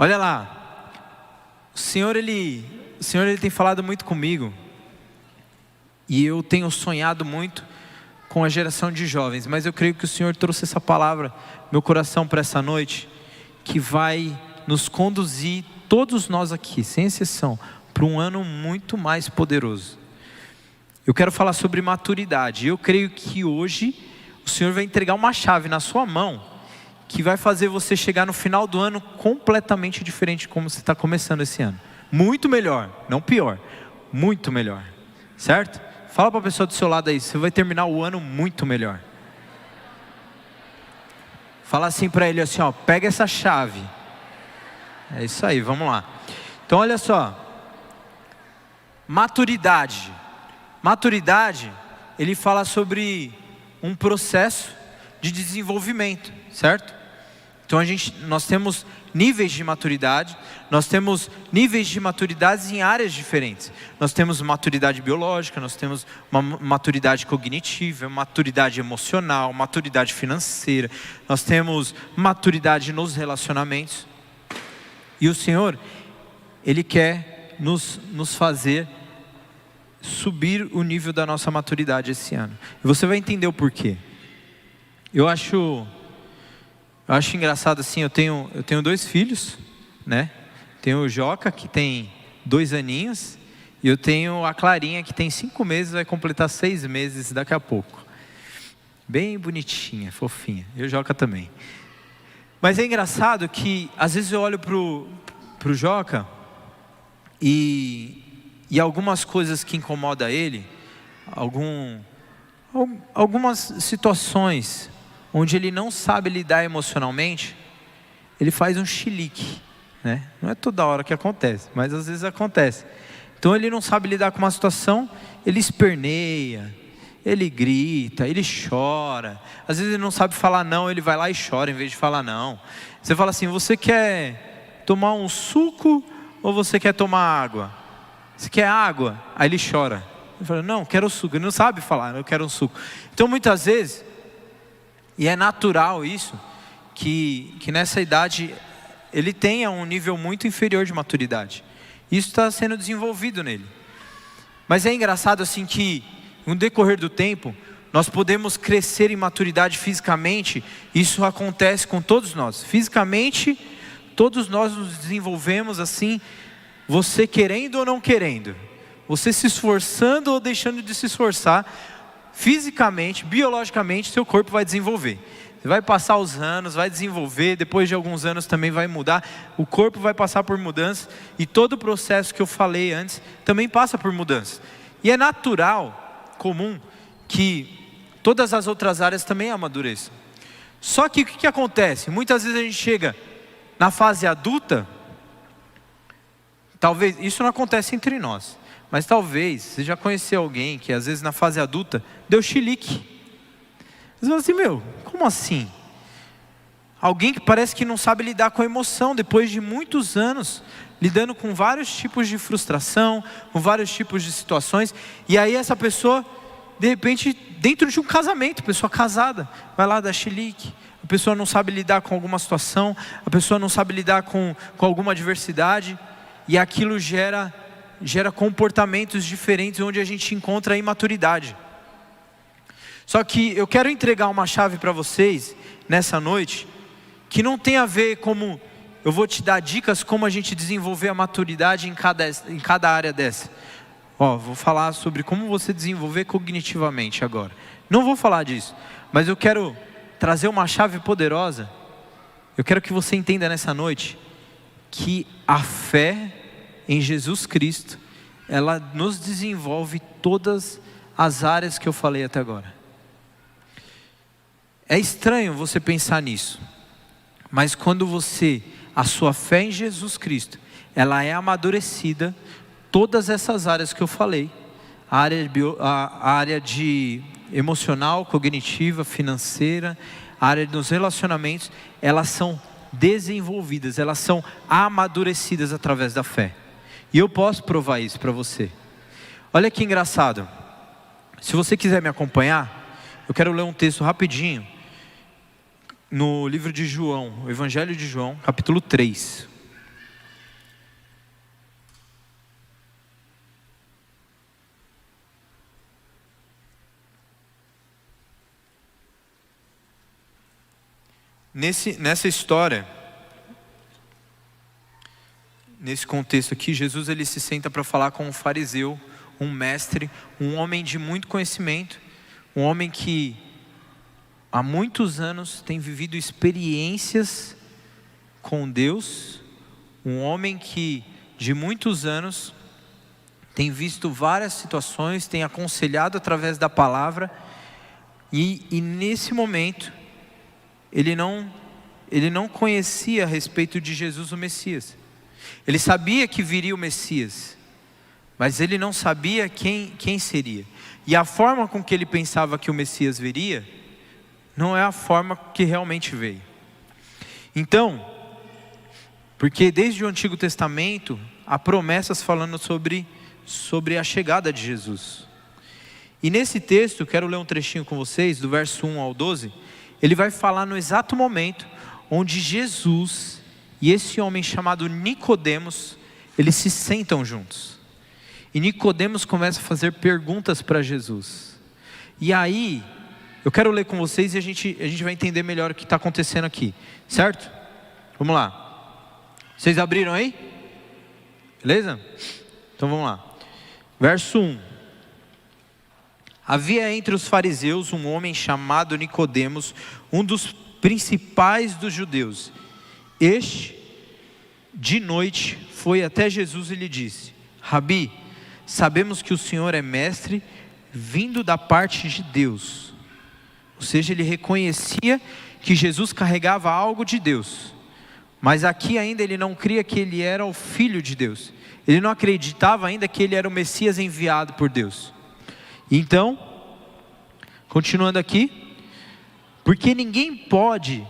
Olha lá, o Senhor ele tem falado muito comigo, e eu tenho sonhado muito com a geração de jovens, mas eu creio que o Senhor trouxe essa palavra no meu coração para essa noite, que vai nos conduzir, todos nós aqui, sem exceção, para um ano muito mais poderoso. Eu quero falar sobre maturidade. Eu creio que hoje o Senhor vai entregar uma chave na sua mão, que vai fazer você chegar no final do ano completamente diferente de como você está começando esse ano. Muito melhor, não pior, muito melhor, certo? Fala para a pessoa do seu lado aí, você vai terminar o ano muito melhor. Fala assim para ele assim, ó, pega essa chave. É isso aí, vamos lá. Então olha só, maturidade. Maturidade, ele fala sobre um processo de desenvolvimento, certo? Então nós temos níveis de maturidade, nós temos níveis de maturidade em áreas diferentes. Nós temos maturidade biológica, nós temos uma maturidade cognitiva, maturidade emocional, maturidade financeira, nós temos maturidade nos relacionamentos. E o Senhor, Ele quer nos fazer subir o nível da nossa maturidade esse ano. E você vai entender o porquê. Eu acho engraçado assim, eu tenho 2 filhos, né? Tenho o Joca, que tem 2 aninhos, e eu tenho a Clarinha, que tem 5 meses, vai completar 6 meses daqui a pouco. Bem bonitinha, fofinha. E o Joca também. Mas é engraçado que às vezes eu olho pro Joca e algumas coisas que incomodam ele, algumas situações onde ele não sabe lidar emocionalmente, ele faz um chilique, né? Não é toda hora que acontece, mas às vezes acontece. Então ele não sabe lidar com uma situação, ele esperneia, ele grita, ele chora. Às vezes ele não sabe falar não, ele vai lá e chora em vez de falar não. Você fala assim, você quer tomar um suco ou você quer tomar água? Você quer água? Aí ele chora. Ele fala, não, quero suco. Ele não sabe falar, eu quero um suco. Então muitas vezes, e é natural isso, que nessa idade ele tenha um nível muito inferior de maturidade. Isso está sendo desenvolvido nele. Mas é engraçado assim que no decorrer do tempo, nós podemos crescer em maturidade fisicamente. Isso acontece com todos nós. Fisicamente, todos nós nos desenvolvemos assim, você querendo ou não querendo, você se esforçando ou deixando de se esforçar, fisicamente, biologicamente, seu corpo vai desenvolver. Você vai passar os anos, vai desenvolver, depois de alguns anos também vai mudar, o corpo vai passar por mudanças, e todo o processo que eu falei antes, também passa por mudanças. E é natural, comum, que todas as outras áreas também amadureçam. Só que o que acontece? Muitas vezes a gente chega na fase adulta, talvez, isso não acontece entre nós, mas talvez você já conheceu alguém que às vezes na fase adulta deu chilique. Você fala assim, como assim? Alguém que parece que não sabe lidar com a emoção, depois de muitos anos, lidando com vários tipos de frustração, com vários tipos de situações, e aí essa pessoa, de repente, dentro de um casamento, pessoa casada, vai lá dar chilique, a pessoa não sabe lidar com alguma situação, a pessoa não sabe lidar com alguma adversidade, e aquilo gera comportamentos diferentes, onde a gente encontra a imaturidade. Só que eu quero entregar uma chave para vocês, nessa noite, que não tem a ver como, eu vou te dar dicas como a gente desenvolver a maturidade em cada área dessa. Vou falar sobre como você desenvolver cognitivamente agora. Não vou falar disso, mas eu quero trazer uma chave poderosa. Eu quero que você entenda nessa noite, que a fé em Jesus Cristo, ela nos desenvolve todas as áreas que eu falei até agora. É estranho você pensar nisso, mas quando a sua fé em Jesus Cristo, ela é amadurecida, todas essas áreas que eu falei, a área de emocional, cognitiva, financeira, a área dos relacionamentos, elas são desenvolvidas, elas são amadurecidas através da fé. E eu posso provar isso para você. Olha que engraçado. Se você quiser me acompanhar, eu quero ler um texto rapidinho, no livro de João, o Evangelho de João, capítulo 3. nessa história, nesse contexto aqui, Jesus ele se senta para falar com um fariseu, um mestre, um homem de muito conhecimento, um homem que há muitos anos tem vivido experiências com Deus, um homem que de muitos anos tem visto várias situações, tem aconselhado através da palavra, e nesse momento ele não conhecia a respeito de Jesus o Messias. Ele sabia que viria o Messias, mas ele não sabia quem seria. E a forma com que ele pensava que o Messias viria não é a forma que realmente veio. Então, porque desde o Antigo Testamento há promessas falando sobre a chegada de Jesus. E nesse texto, quero ler um trechinho com vocês, do verso 1 ao 12, ele vai falar no exato momento onde Jesus e esse homem chamado Nicodemos, eles se sentam juntos. E Nicodemos começa a fazer perguntas para Jesus. E aí, eu quero ler com vocês e a gente vai entender melhor o que está acontecendo aqui, certo? Vamos lá. Vocês abriram aí? Beleza? Então vamos lá. Verso 1. Havia entre os fariseus um homem chamado Nicodemos, um dos principais dos judeus. Este, de noite, foi até Jesus e lhe disse: Rabi, sabemos que o Senhor é mestre, vindo da parte de Deus. Ou seja, ele reconhecia que Jesus carregava algo de Deus. Mas aqui ainda ele não cria que ele era o Filho de Deus. Ele não acreditava ainda que ele era o Messias enviado por Deus. Então, continuando aqui, porque ninguém pode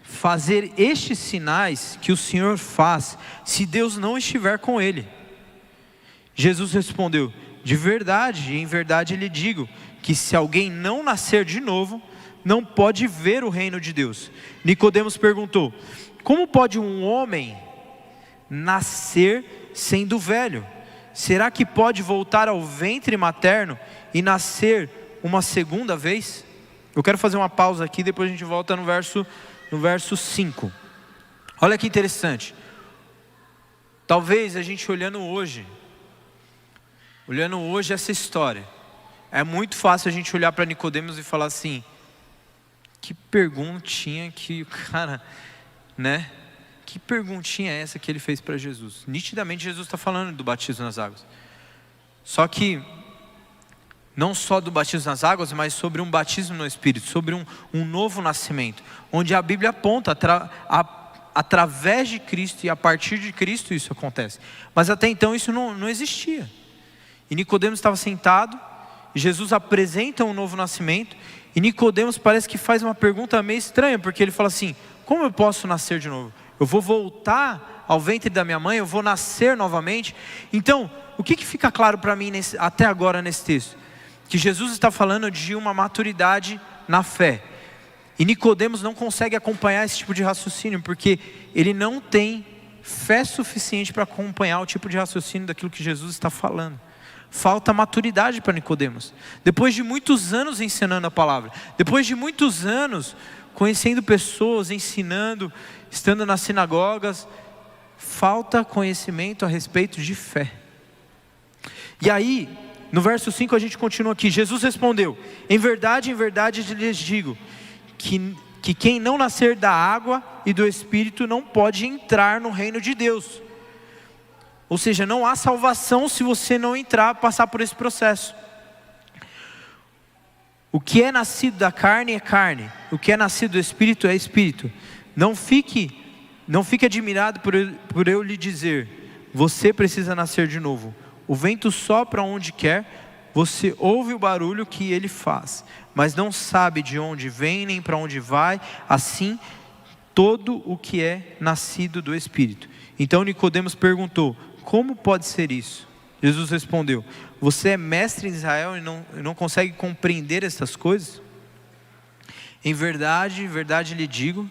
fazer estes sinais que o Senhor faz, se Deus não estiver com ele. Jesus respondeu: de verdade, em verdade lhe digo, que se alguém não nascer de novo, não pode ver o reino de Deus. Nicodemos perguntou: como pode um homem nascer sendo velho? Será que pode voltar ao ventre materno e nascer uma segunda vez? Eu quero fazer uma pausa aqui, depois a gente volta no verso 5. Olha que interessante. Talvez a gente olhando hoje essa história, é muito fácil a gente olhar para Nicodemos e falar assim: que perguntinha que o cara, né? Que perguntinha é essa que ele fez para Jesus? Nitidamente Jesus está falando do batismo nas águas. Só que, não só do batismo nas águas, mas sobre um batismo no Espírito, sobre um novo nascimento, onde a Bíblia aponta, através de Cristo e a partir de Cristo isso acontece. Mas até então isso não existia. E Nicodemos estava sentado, e Jesus apresenta um novo nascimento, e Nicodemos parece que faz uma pergunta meio estranha, porque ele fala assim: como eu posso nascer de novo? Eu vou voltar ao ventre da minha mãe? Eu vou nascer novamente? Então, o que fica claro para mim até agora nesse texto? Que Jesus está falando de uma maturidade na fé. E Nicodemos não consegue acompanhar esse tipo de raciocínio, porque ele não tem fé suficiente para acompanhar o tipo de raciocínio daquilo que Jesus está falando. Falta maturidade para Nicodemos. Depois de muitos anos ensinando a palavra, depois de muitos anos conhecendo pessoas, ensinando, estando nas sinagogas, falta conhecimento a respeito de fé. E aí, no verso 5 a gente continua aqui. Jesus respondeu: em verdade lhes digo, que quem não nascer da água e do Espírito não pode entrar no reino de Deus. Ou seja, não há salvação se você não passar por esse processo. O que é nascido da carne é carne, o que é nascido do Espírito é Espírito. Não fique admirado por eu lhe dizer: você precisa nascer de novo. O vento sopra onde quer, você ouve o barulho que ele faz, mas não sabe de onde vem nem para onde vai. Assim, todo o que é nascido do Espírito. Então Nicodemos perguntou: como pode ser isso? Jesus respondeu: você é mestre em Israel e não consegue compreender essas coisas? Em verdade lhe digo,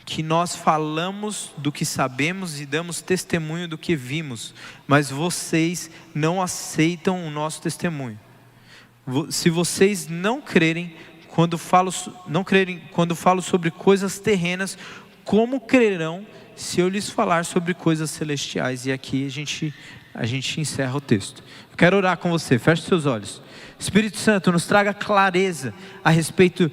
que nós falamos do que sabemos e damos testemunho do que vimos, mas vocês não aceitam o nosso testemunho. Se vocês não crerem, quando falo sobre coisas terrenas, como crerão se eu lhes falar sobre coisas celestiais? E aqui a gente encerra o texto. Eu quero orar com você, feche seus olhos. Espírito Santo, nos traga clareza a respeito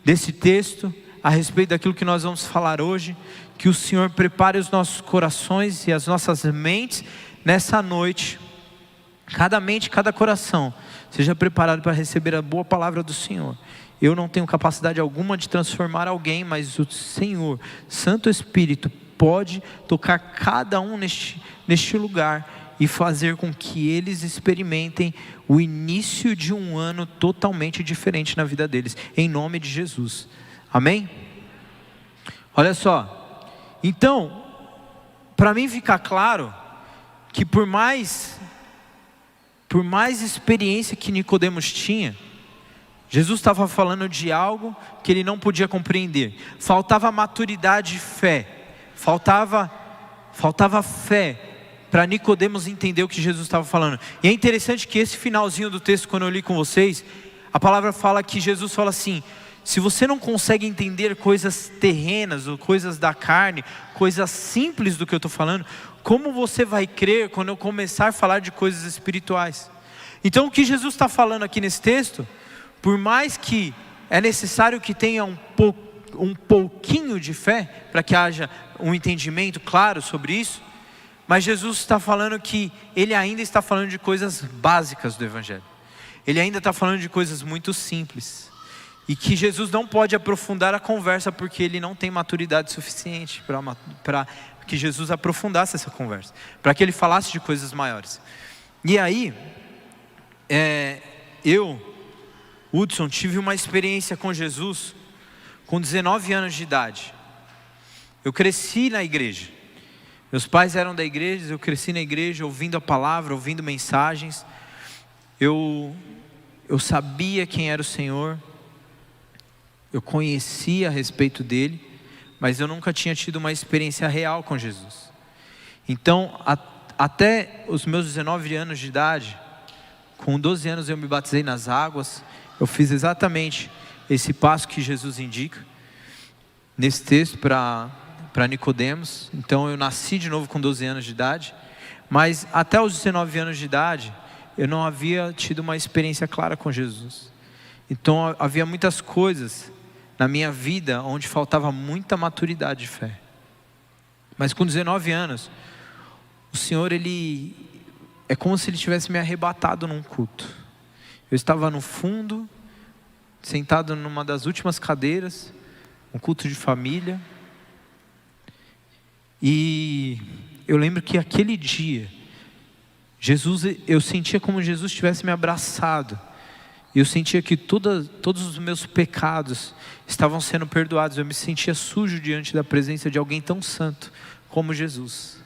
desse texto, a respeito daquilo que nós vamos falar hoje. Que o Senhor prepare os nossos corações e as nossas mentes nessa noite. Cada mente, cada coração seja preparado para receber a boa palavra do Senhor. Eu não tenho capacidade alguma de transformar alguém, mas o Senhor, Santo Espírito, pode tocar cada um neste lugar e fazer com que eles experimentem o início de um ano totalmente diferente na vida deles, em nome de Jesus, amém? Olha só, então, para mim ficar claro, que por mais experiência que Nicodemos tinha, Jesus estava falando de algo que ele não podia compreender, faltava maturidade e fé, faltava fé, para Nicodemos entender o que Jesus estava falando. E é interessante que esse finalzinho do texto, quando eu li com vocês, a palavra fala que Jesus fala assim: se você não consegue entender coisas terrenas, ou coisas da carne, coisas simples do que eu estou falando, como você vai crer quando eu começar a falar de coisas espirituais? Então o que Jesus está falando aqui nesse texto, por mais que é necessário que tenha um pouquinho de fé, para que haja um entendimento claro sobre isso, mas Jesus está falando que Ele ainda está falando de coisas básicas do Evangelho. Ele ainda está falando de coisas muito simples. E que Jesus não pode aprofundar a conversa, porque Ele não tem maturidade suficiente para que Jesus aprofundasse essa conversa, para que Ele falasse de coisas maiores. E aí, Hudson, tive uma experiência com Jesus com 19 anos de idade. Eu cresci na igreja. Meus pais eram da igreja, eu cresci na igreja, ouvindo a palavra, ouvindo mensagens. Eu sabia quem era o Senhor, eu conhecia a respeito dele, mas eu nunca tinha tido uma experiência real com Jesus. Então, até os meus 19 anos de idade, com 12 anos eu me batizei nas águas. Eu fiz exatamente esse passo que Jesus indica nesse texto para Nicodemos. Então eu nasci de novo com 12 anos de idade, mas até os 19 anos de idade eu não havia tido uma experiência clara com Jesus. Então havia muitas coisas na minha vida onde faltava muita maturidade de fé. Mas com 19 anos, o Senhor, é como se Ele tivesse me arrebatado num culto. Eu estava no fundo, sentado numa das últimas cadeiras, um culto de família. E eu lembro que aquele dia, eu sentia como Jesus tivesse me abraçado. Eu sentia que todos os meus pecados estavam sendo perdoados. Eu me sentia sujo diante da presença de alguém tão santo como Jesus.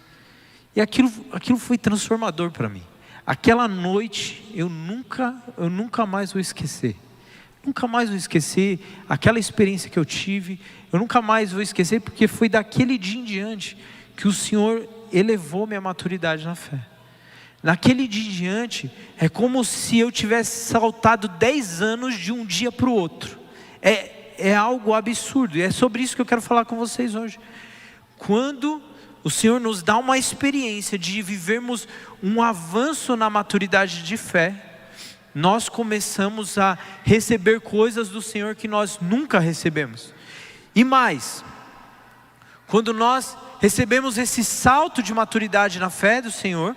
E aquilo foi transformador para mim. Aquela noite eu nunca mais vou esquecer. Nunca mais vou esquecer aquela experiência que eu tive. Eu nunca mais vou esquecer, porque foi daquele dia em diante que o Senhor elevou minha maturidade na fé. Naquele dia em diante, é como se eu tivesse saltado 10 anos de um dia para o outro. É algo absurdo, e é sobre isso que eu quero falar com vocês hoje. Quando o Senhor nos dá uma experiência de vivermos um avanço na maturidade de fé, nós começamos a receber coisas do Senhor que nós nunca recebemos. E mais, quando nós recebemos esse salto de maturidade na fé do Senhor,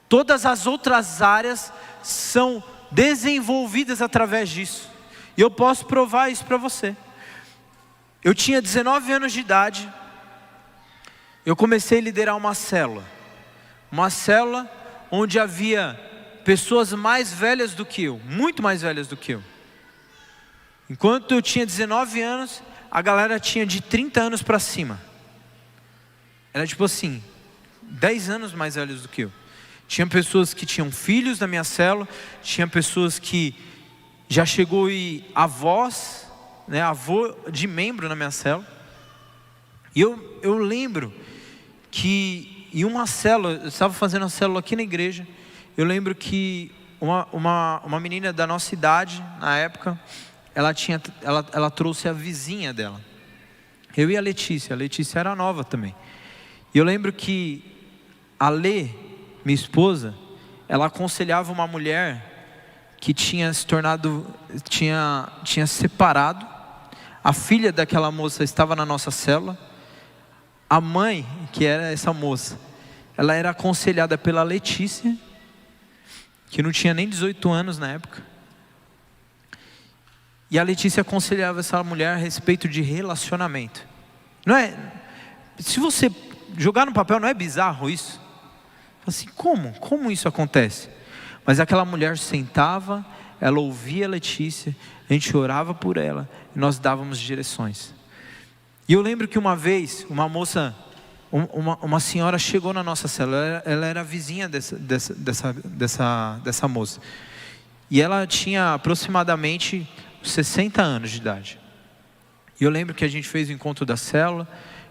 todas as outras áreas são desenvolvidas através disso. E eu posso provar isso para você. Eu tinha 19 anos de idade. Eu comecei a liderar uma célula onde havia pessoas mais velhas do que eu, muito mais velhas do que eu. Enquanto eu tinha 19 anos, a galera tinha de 30 anos para cima. Era tipo assim, 10 anos mais velhos do que eu. Tinha pessoas que tinham filhos na minha célula, tinha pessoas que já chegou e avós, né, avô de membro na minha célula. E eu lembro que em uma célula, eu estava fazendo uma célula aqui na igreja. Eu lembro que uma menina da nossa idade, na época, ela trouxe a vizinha dela. Eu e a Letícia era nova também. E eu lembro que a Lê, minha esposa, ela aconselhava uma mulher que tinha se tornado, tinha se separado. A filha daquela moça estava na nossa célula. A mãe, que era essa moça, ela era aconselhada pela Letícia, que não tinha nem 18 anos na época. E a Letícia aconselhava essa mulher a respeito de relacionamento. Não é? Se você jogar no papel, não é bizarro isso? Assim, como isso acontece? Mas aquela mulher sentava, ela ouvia a Letícia, a gente orava por ela e nós dávamos direções. E eu lembro que uma vez, uma moça, uma senhora chegou na nossa célula. Ela era vizinha dessa moça. E ela tinha aproximadamente 60 anos de idade. E eu lembro que a gente fez o encontro da célula.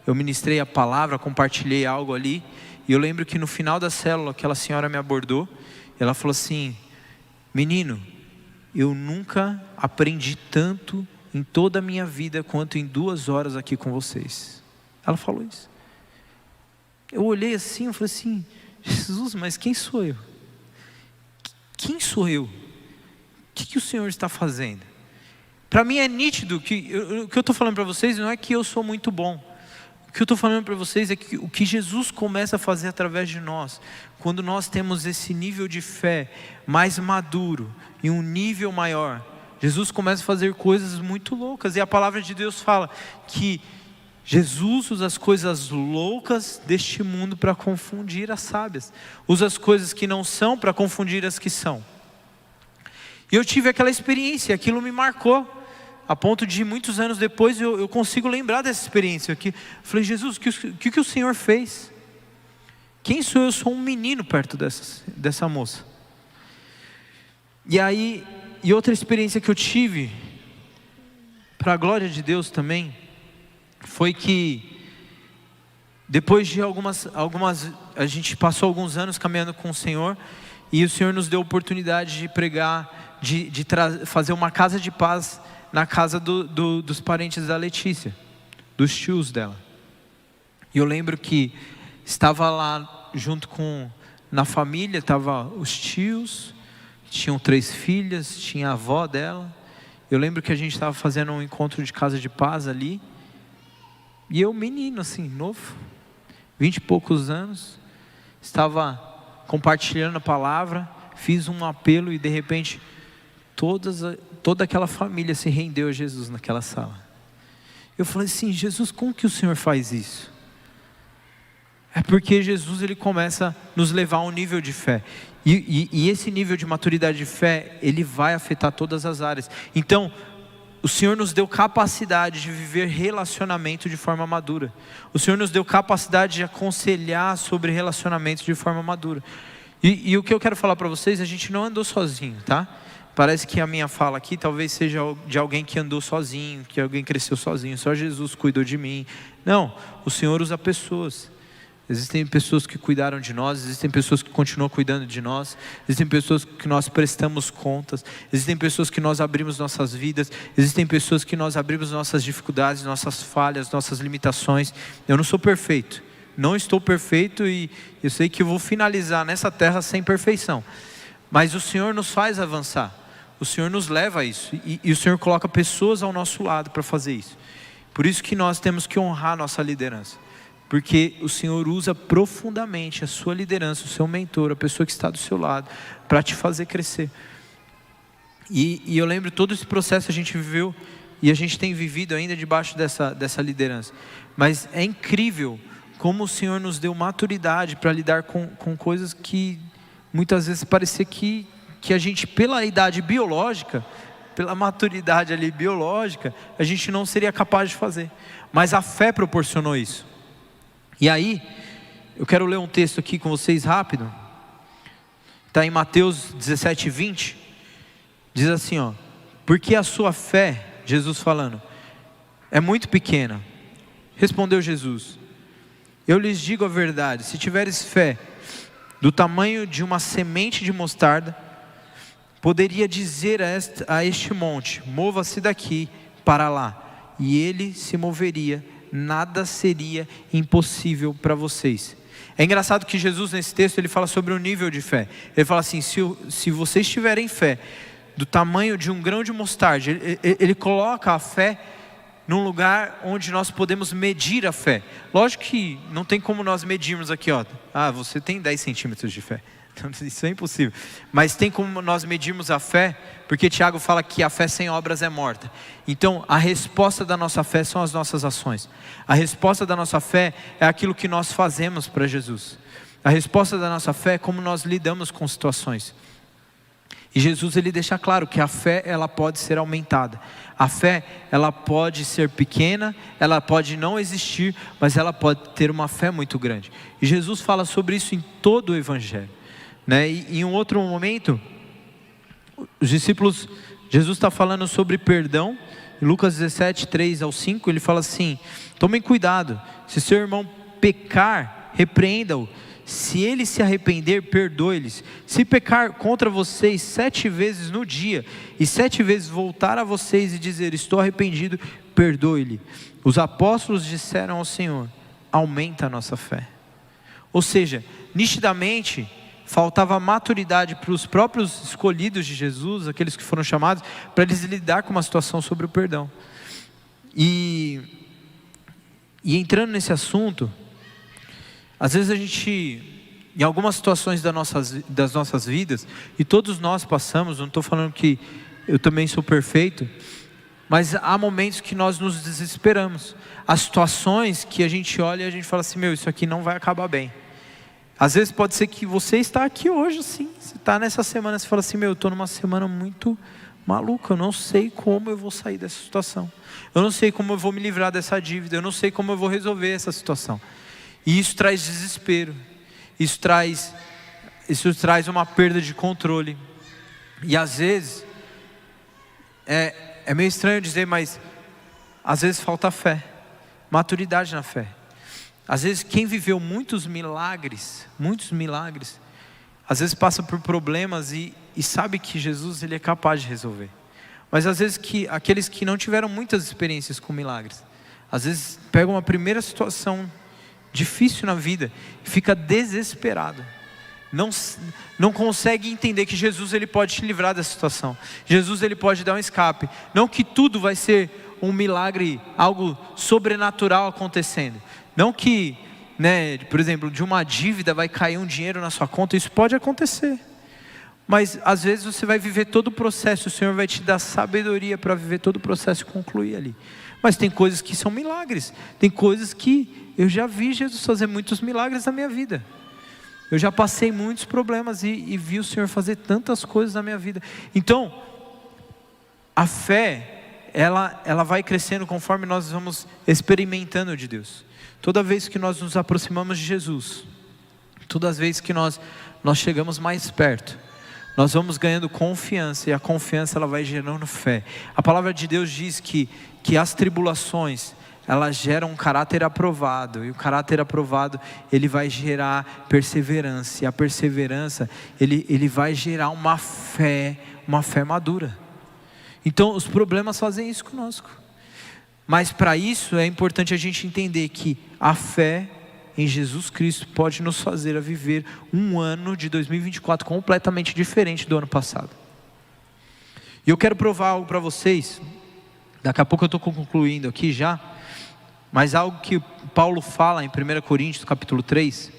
Eu ministrei a palavra, compartilhei algo ali. E eu lembro que no final da célula, aquela senhora me abordou. E ela falou assim: menino, eu nunca aprendi tanto em toda a minha vida quanto em 2 horas aqui com vocês. Ela falou isso. Eu olhei assim, eu falei assim: Jesus, mas quem sou eu? Quem sou eu? O que o Senhor está fazendo? Para mim é nítido que o que eu estou falando para vocês não é que eu sou muito bom. O que eu estou falando para vocês é que o que Jesus começa a fazer através de nós, quando nós temos esse nível de fé mais maduro e um nível maior, Jesus começa a fazer coisas muito loucas. E a palavra de Deus fala que Jesus usa as coisas loucas deste mundo para confundir as sábias. Usa as coisas que não são para confundir as que são. E eu tive aquela experiência, aquilo me marcou. A ponto de muitos anos depois eu consigo lembrar dessa experiência aqui. Falei: Jesus, o que o Senhor fez? Quem sou eu? Eu sou um menino perto dessa moça. E outra experiência que eu tive, para a glória de Deus também, foi que depois de a gente passou alguns anos caminhando com o Senhor, e o Senhor nos deu a oportunidade de pregar, fazer uma casa de paz na casa dos parentes da Letícia, dos tios dela. E eu lembro que estava lá junto na família, estava os tios, tinham 3 filhas, tinha a avó dela. Eu lembro que a gente estava fazendo um encontro de casa de paz ali, e eu, menino assim, novo, 20 e poucos anos, estava compartilhando a palavra, fiz um apelo e de repente toda aquela família se rendeu a Jesus naquela sala. Eu falei assim: Jesus, como que o Senhor faz isso? É porque Jesus, ele começa a nos levar a um nível de fé. E esse nível de maturidade de fé, ele vai afetar todas as áreas. Então, o Senhor nos deu capacidade de viver relacionamento de forma madura. O Senhor nos deu capacidade de aconselhar sobre relacionamentos de forma madura. E o que eu quero falar para vocês, a gente não andou sozinho, tá? Parece que a minha fala aqui talvez seja de alguém que andou sozinho, que alguém cresceu sozinho, só Jesus cuidou de mim. Não, o Senhor usa pessoas. Existem pessoas que cuidaram de nós, existem pessoas que continuam cuidando de nós, existem pessoas que nós prestamos contas, existem pessoas que nós abrimos nossas vidas, existem pessoas que nós abrimos nossas dificuldades, nossas falhas, nossas limitações. Eu não sou perfeito, não estou perfeito, e eu sei que eu vou finalizar nessa terra sem perfeição, mas o Senhor nos faz avançar, o Senhor nos leva a isso, e o Senhor coloca pessoas ao nosso lado para fazer isso. Por isso que nós temos que honrar a nossa liderança, porque o Senhor usa profundamente a sua liderança, o seu mentor, a pessoa que está do seu lado, para te fazer crescer. E eu lembro, todo esse processo a gente viveu, e a gente tem vivido ainda debaixo dessa liderança. Mas é incrível como o Senhor nos deu maturidade para lidar com coisas que muitas vezes parecia que a gente, pela idade biológica, pela maturidade ali biológica, a gente não seria capaz de fazer. Mas a fé proporcionou isso. E aí, eu quero ler um texto aqui com vocês rápido. Está em Mateus 17:20. Diz assim, ó: porque a sua fé, Jesus falando, é muito pequena. Respondeu Jesus: eu lhes digo a verdade, se tiveres fé do tamanho de uma semente de mostarda, poderia dizer a este monte: mova-se daqui para lá, e ele se moveria, nada seria impossível para vocês. É engraçado que Jesus, nesse texto, ele fala sobre o nível de fé. Ele fala assim: se vocês tiverem fé do tamanho de um grão de mostarda, ele coloca a fé num lugar onde nós podemos medir a fé. Lógico que não tem como nós medirmos aqui, ó. Você tem 10 centímetros de fé. Isso é impossível. Mas tem como nós medirmos a fé, porque Tiago fala que a fé sem obras é morta. Então a resposta da nossa fé são as nossas ações. A resposta da nossa fé é aquilo que nós fazemos para Jesus. A resposta da nossa fé é como nós lidamos com situações. E Jesus, ele deixa claro que a fé, ela pode ser aumentada. A fé, ela pode ser pequena, ela pode não existir, mas ela pode ter uma fé muito grande. E Jesus fala sobre isso em todo o Evangelho, né? E em um outro momento, os discípulos, Jesus está falando sobre perdão. Em Lucas 17, 3-5, ele fala assim: tomem cuidado, se seu irmão pecar, repreenda-o. Se ele se arrepender, perdoe-lhes. Se pecar contra vocês 7 vezes no dia, e 7 vezes voltar a vocês e dizer: estou arrependido, perdoe-lhe. Os apóstolos disseram ao Senhor: aumenta a nossa fé. Ou seja, nitidamente, faltava maturidade para os próprios escolhidos de Jesus, aqueles que foram chamados, para eles lidar com uma situação sobre o perdão. E entrando nesse assunto, às vezes a gente, em algumas situações das nossas vidas, e todos nós passamos, não estou falando que eu também sou perfeito, mas há momentos que nós nos desesperamos. Há situações que a gente olha e a gente fala assim: isso aqui não vai acabar bem. Às vezes pode ser que você está aqui hoje assim, você está nessa semana, você fala assim: eu estou numa semana muito maluca, eu não sei como eu vou sair dessa situação, eu não sei como eu vou me livrar dessa dívida, eu não sei como eu vou resolver essa situação. E isso traz desespero, isso traz uma perda de controle. E às vezes, é meio estranho dizer, mas às vezes falta fé, maturidade na fé. Às vezes quem viveu muitos milagres, às vezes passa por problemas e sabe que Jesus, ele é capaz de resolver. Mas às vezes aqueles que não tiveram muitas experiências com milagres, às vezes pegam uma primeira situação difícil na vida, fica desesperado, não consegue entender que Jesus, ele pode te livrar dessa situação. Jesus, ele pode dar um escape. Não que tudo vai ser um milagre, algo sobrenatural acontecendo. Não que, por exemplo, de uma dívida vai cair um dinheiro na sua conta. Isso pode acontecer, mas às vezes você vai viver todo o processo. O Senhor vai te dar sabedoria para viver todo o processo e concluir ali. Mas tem coisas que são milagres. Tem coisas que eu já vi Jesus fazer muitos milagres na minha vida. Eu já passei muitos problemas e vi o Senhor fazer tantas coisas na minha vida. Então, a fé, ela vai crescendo conforme nós vamos experimentando de Deus. Toda vez que nós nos aproximamos de Jesus, todas as vezes que nós chegamos mais perto, nós vamos ganhando confiança, e a confiança, ela vai gerando fé. A palavra de Deus diz que as tribulações, elas geram um caráter aprovado, e o caráter aprovado, ele vai gerar perseverança, e a perseverança, ele vai gerar uma fé madura. Então os problemas fazem isso conosco, mas para isso é importante a gente entender que a fé em Jesus Cristo pode nos fazer a viver um ano de 2024 completamente diferente do ano passado. E eu quero provar algo para vocês. Daqui a pouco eu estou concluindo aqui já, mas algo que Paulo fala em 1 Coríntios capítulo 3,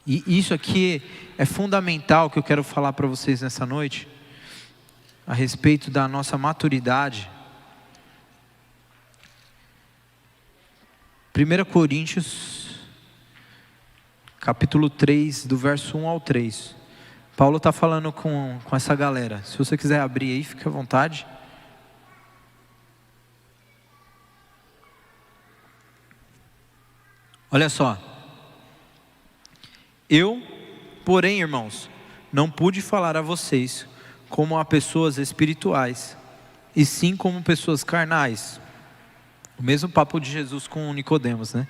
e isso aqui é fundamental, que eu quero falar para vocês nessa noite, a respeito da nossa maturidade. 1 Coríntios capítulo 3, do verso 1 ao 3. Paulo está falando com essa galera. Se você quiser abrir aí, fique à vontade. Olha só. Eu, porém, irmãos, não pude falar a vocês como a pessoas espirituais, e sim como pessoas carnais. O mesmo papo de Jesus com Nicodemos, né?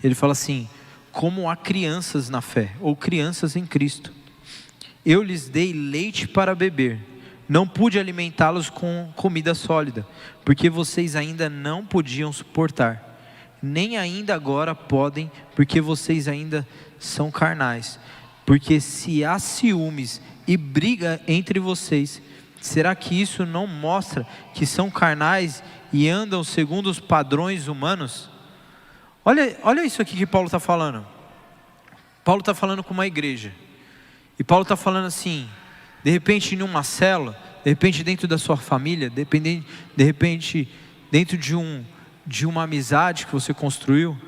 Ele fala assim: como há crianças na fé, ou crianças em Cristo. eu lhes dei leite para beber, não pude alimentá-los com comida sólida, porque vocês ainda não podiam suportar, nem ainda agora podem, porque vocês ainda são carnais. Porque se há ciúmes e briga entre vocês, será que isso não mostra que são carnais e andam segundo os padrões humanos? Olha isso aqui que Paulo está falando. Paulo está falando com uma igreja, e Paulo está falando assim, de repente em uma célula, de repente dentro da sua família, de repente dentro de uma amizade que você construiu,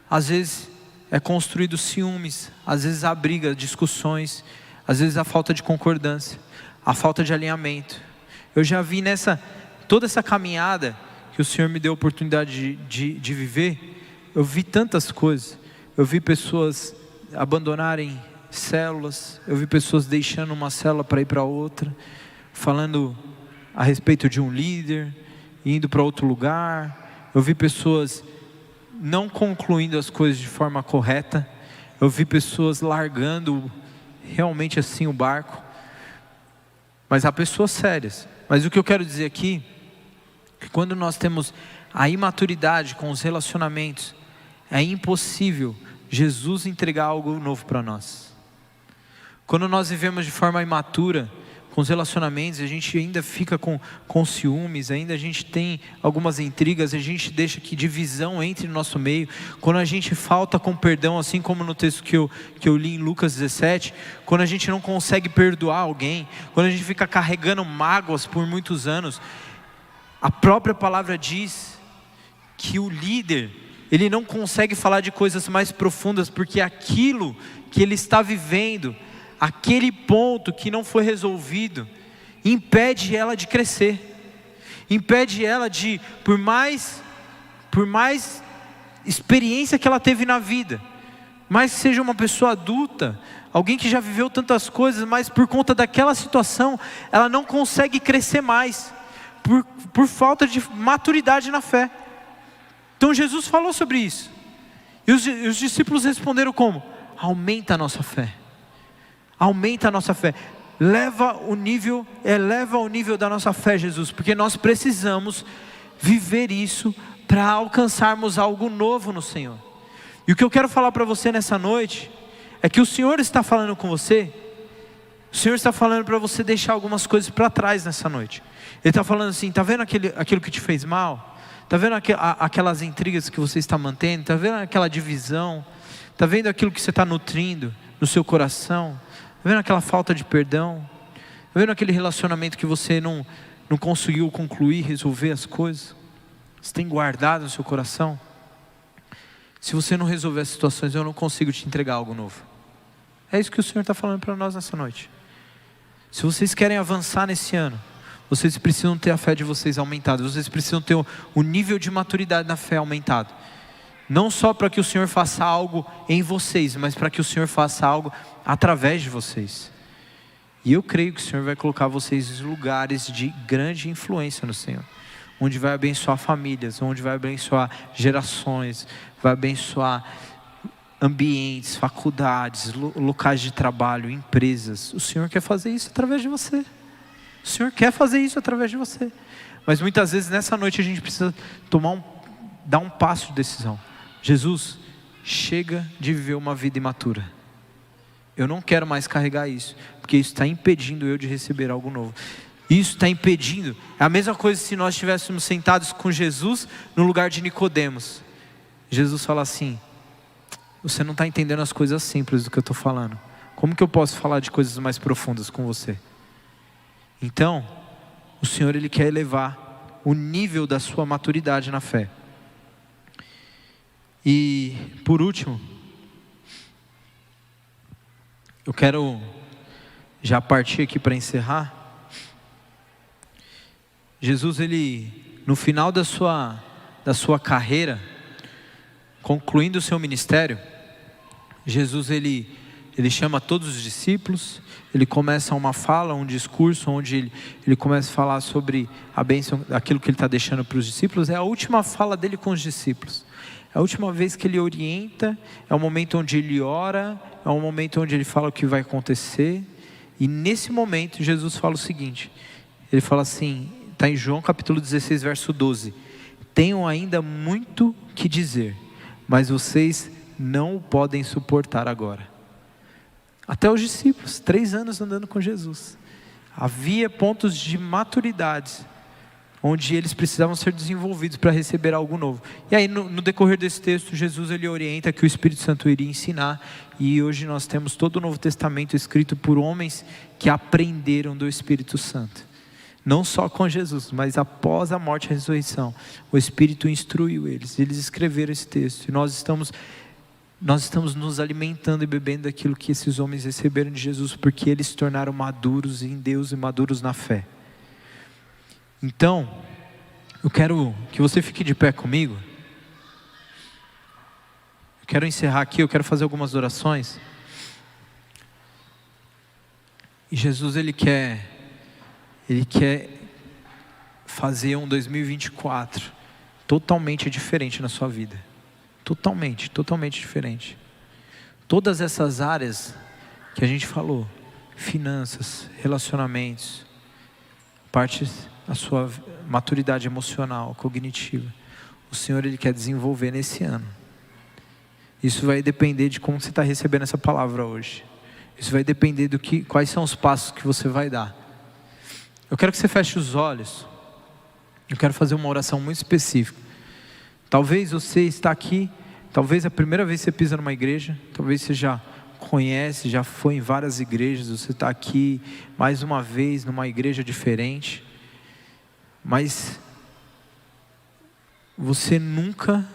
às vezes é construído ciúmes, às vezes há briga, discussões, às vezes há falta de concordância, a falta de alinhamento. Eu já vi toda essa caminhada que o Senhor me deu a oportunidade de viver, eu vi tantas coisas. Eu vi pessoas abandonarem células, eu vi pessoas deixando uma célula para ir para outra, falando a respeito de um líder, indo para outro lugar. Eu vi pessoas não concluindo as coisas de forma correta. Eu vi pessoas largando realmente assim o barco. Mas há pessoas sérias. Mas o que eu quero dizer aqui, que quando nós temos a imaturidade com os relacionamentos, é impossível Jesus entregar algo novo para nós. Quando nós vivemos de forma imatura com os relacionamentos, a gente ainda fica com ciúmes, ainda a gente tem algumas intrigas, a gente deixa que divisão entre no nosso meio. Quando a gente falta com perdão, assim como no texto que eu li em Lucas 17, quando a gente não consegue perdoar alguém, quando a gente fica carregando mágoas por muitos anos, a própria palavra diz que o líder, ele não consegue falar de coisas mais profundas, porque aquilo que ele está vivendo, aquele ponto que não foi resolvido, impede ela de crescer, impede ela de, por mais experiência que ela teve na vida, mas seja uma pessoa adulta, alguém que já viveu tantas coisas, mas por conta daquela situação, ela não consegue crescer mais, por falta de maturidade na fé. Então Jesus falou sobre isso, e os discípulos responderam como? Aumenta a nossa fé. Aumenta a nossa fé, eleva o nível da nossa fé, Jesus, porque nós precisamos viver isso para alcançarmos algo novo no Senhor. E o que eu quero falar para você nessa noite, é que o Senhor está falando com você, o Senhor está falando para você deixar algumas coisas para trás nessa noite. Ele está falando assim, está vendo aquilo que te fez mal? Está vendo aquelas intrigas que você está mantendo? Está vendo aquela divisão? Está vendo aquilo que você está nutrindo no seu coração? Está vendo aquela falta de perdão? Está vendo aquele relacionamento que você não conseguiu concluir, resolver as coisas? Você tem guardado no seu coração? Se você não resolver as situações, eu não consigo te entregar algo novo. É isso que o Senhor está falando para nós nessa noite. Se vocês querem avançar nesse ano, vocês precisam ter a fé de vocês aumentada. Vocês precisam ter o nível de maturidade na fé aumentado. Não só para que o Senhor faça algo em vocês, mas para que o Senhor faça algo através de vocês. E eu creio que o Senhor vai colocar vocês em lugares de grande influência no Senhor, onde vai abençoar famílias, onde vai abençoar gerações, vai abençoar ambientes, faculdades, locais de trabalho, empresas. O Senhor quer fazer isso através de você. O Senhor quer fazer isso através de você. Mas muitas vezes nessa noite a gente precisa dar um passo de decisão. Jesus, chega de viver uma vida imatura. Eu não quero mais carregar isso, porque isso está impedindo eu de receber algo novo. Isso está impedindo. É a mesma coisa se nós estivéssemos sentados com Jesus no lugar de Nicodemos. Jesus fala assim: você não está entendendo as coisas simples do que eu estou falando. Como que eu posso falar de coisas mais profundas com você? Então, o Senhor, Ele quer elevar o nível da sua maturidade na fé. E, por último, eu quero já partir aqui para encerrar. Jesus, Ele, no final da sua carreira, concluindo o seu ministério, Jesus, Ele chama todos os discípulos, Ele começa uma fala, um discurso, onde ele começa a falar sobre a bênção, aquilo que Ele está deixando para os discípulos. É a última fala dele com os discípulos, é a última vez que Ele orienta, é o momento onde Ele ora, é o momento onde Ele fala o que vai acontecer. E nesse momento Jesus fala o seguinte, ele fala assim, está em João capítulo 16, verso 12: tenho ainda muito que dizer, mas vocês não o podem suportar agora. Até os discípulos, 3 anos andando com Jesus, havia pontos de maturidade, onde eles precisavam ser desenvolvidos para receber algo novo. E aí no decorrer desse texto, Jesus ele orienta que o Espírito Santo iria ensinar, e hoje nós temos todo o Novo Testamento escrito por homens que aprenderam do Espírito Santo. Não só com Jesus, mas após a morte e a ressurreição, o Espírito instruiu eles escreveram esse texto, e nós estamos nos alimentando e bebendo daquilo que esses homens receberam de Jesus, porque eles se tornaram maduros em Deus e maduros na fé. Então, eu quero que você fique de pé comigo. Eu quero encerrar aqui, eu quero fazer algumas orações. E Jesus, Ele quer fazer um 2024 totalmente diferente na sua vida. Totalmente diferente. Todas essas áreas que a gente falou, finanças, relacionamentos, a sua maturidade emocional, cognitiva, o Senhor Ele quer desenvolver nesse ano. Isso vai depender de como você está recebendo essa palavra hoje. Isso vai depender quais são os passos que você vai dar. Eu quero que você feche os olhos. Eu quero fazer uma oração muito específica. Talvez você está aqui, talvez a primeira vez que você pisa numa igreja, talvez você já conhece, já foi em várias igrejas, você está aqui mais uma vez numa igreja diferente, mas você nunca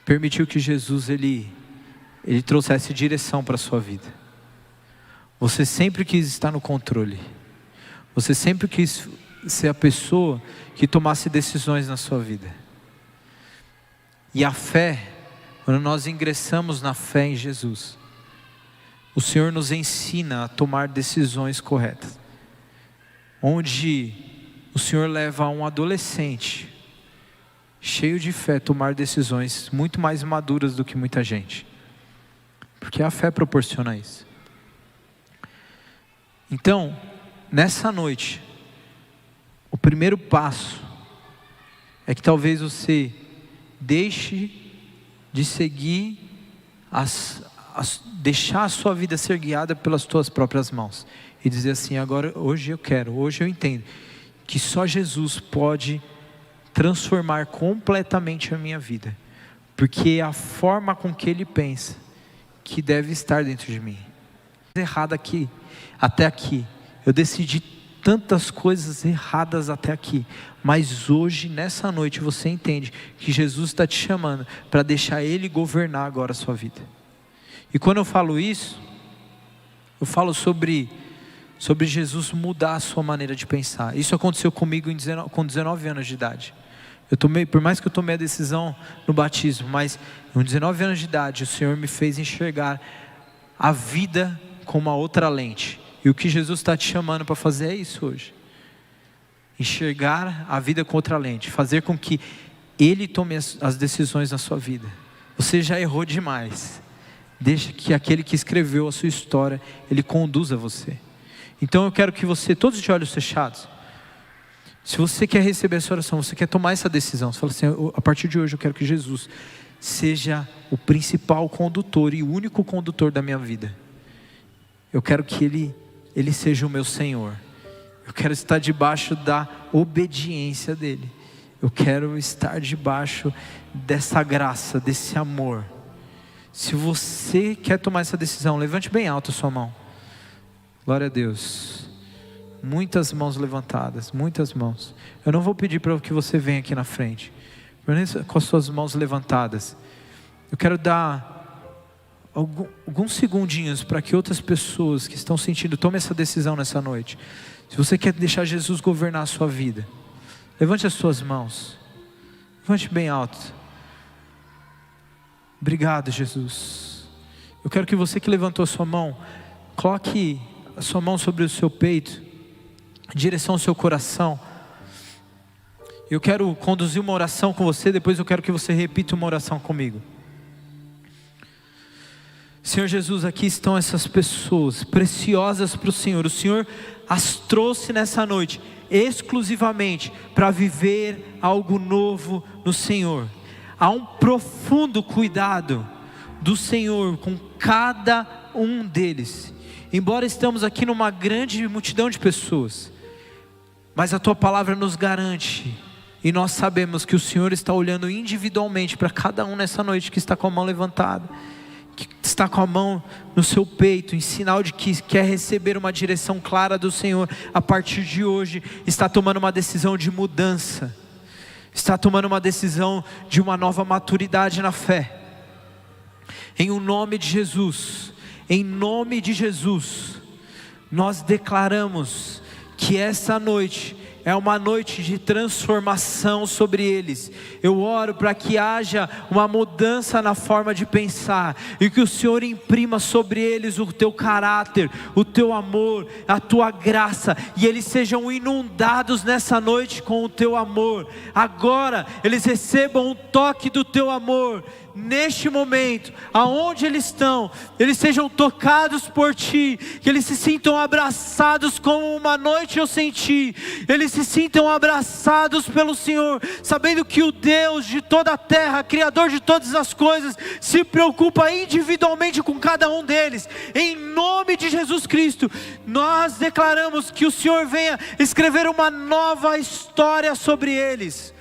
permitiu que Jesus ele trouxesse direção para a sua vida. Você sempre quis estar no controle, você sempre quis ser a pessoa que tomasse decisões na sua vida. E a fé, quando nós ingressamos na fé em Jesus, o Senhor nos ensina a tomar decisões corretas, onde o Senhor leva um adolescente cheio de fé a tomar decisões muito mais maduras do que muita gente, porque a fé proporciona isso. Então, nessa noite, o primeiro passo é que talvez você deixe de seguir, deixar a sua vida ser guiada pelas tuas próprias mãos, e dizer assim, hoje eu entendo, que só Jesus pode transformar completamente a minha vida, porque é a forma com que Ele pensa que deve estar dentro de mim. Errado aqui, até aqui, eu decidi tantas coisas erradas até aqui, mas hoje, nessa noite, você entende que Jesus está te chamando para deixar Ele governar agora a sua vida. E quando eu falo isso, eu falo sobre Jesus mudar a sua maneira de pensar. Isso aconteceu comigo com 19 anos de idade. Por mais que eu tomei a decisão no batismo, mas com 19 anos de idade, o Senhor me fez enxergar a vida com uma outra lente. E o que Jesus está te chamando para fazer é isso hoje. Enxergar a vida com outra lente. Fazer com que Ele tome as decisões na sua vida. Você já errou demais. Deixa que aquele que escreveu a sua história, Ele conduza você. Então eu quero que você, todos de olhos fechados, se você quer receber essa oração, você quer tomar essa decisão, você fala assim, a partir de hoje eu quero que Jesus seja o principal condutor e o único condutor da minha vida. Eu quero que Ele seja o meu Senhor. Eu quero estar debaixo da obediência dEle. Eu quero estar debaixo dessa graça, desse amor. Se você quer tomar essa decisão, levante bem alto a sua mão. Glória a Deus. Muitas mãos levantadas, muitas mãos. Eu não vou pedir para que você venha aqui na frente. Permaneça com as suas mãos levantadas. Eu quero dar alguns segundinhos para que outras pessoas que estão sentindo, tomem essa decisão nessa noite. Se você quer deixar Jesus governar a sua vida, levante as suas mãos. Levante bem alto. Obrigado, Jesus. Eu quero que você que levantou a sua mão, coloque a sua mão sobre o seu peito, em direção ao seu coração. Eu quero conduzir uma oração com você, depois eu quero que você repita uma oração comigo. Senhor Jesus, aqui estão essas pessoas preciosas para o Senhor as trouxe nessa noite exclusivamente para viver algo novo no Senhor. Há um profundo cuidado do Senhor com cada um deles. Embora estamos aqui numa grande multidão de pessoas, mas a Tua palavra nos garante, e nós sabemos que o Senhor está olhando individualmente para cada um nessa noite que está com a mão levantada, que está com a mão no seu peito, em sinal de que quer receber uma direção clara do Senhor. A partir de hoje está tomando uma decisão de mudança, está tomando uma decisão de uma nova maturidade na fé. Em o nome de Jesus, em nome de Jesus, nós declaramos que essa noite é uma noite de transformação sobre eles. Eu oro para que haja uma mudança na forma de pensar, e que o Senhor imprima sobre eles o Teu caráter, o Teu amor, a Tua graça, e eles sejam inundados nessa noite com o Teu amor. Agora eles recebam um toque do Teu amor. Neste momento, aonde eles estão, eles sejam tocados por Ti, que eles se sintam abraçados como uma noite eu senti, eles se sintam abraçados pelo Senhor, sabendo que o Deus de toda a terra, Criador de todas as coisas, se preocupa individualmente com cada um deles. Em nome de Jesus Cristo, nós declaramos que o Senhor venha escrever uma nova história sobre eles,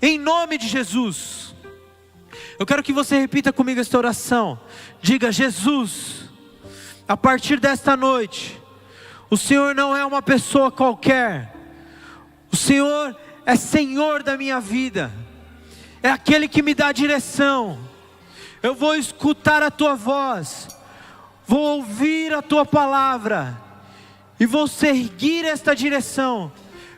em nome de Jesus. Eu quero que você repita comigo esta oração. Diga: Jesus, a partir desta noite, o Senhor não é uma pessoa qualquer. O Senhor é Senhor da minha vida. É aquele que me dá direção. Eu vou escutar a Tua voz, vou ouvir a Tua palavra, e vou seguir esta direção.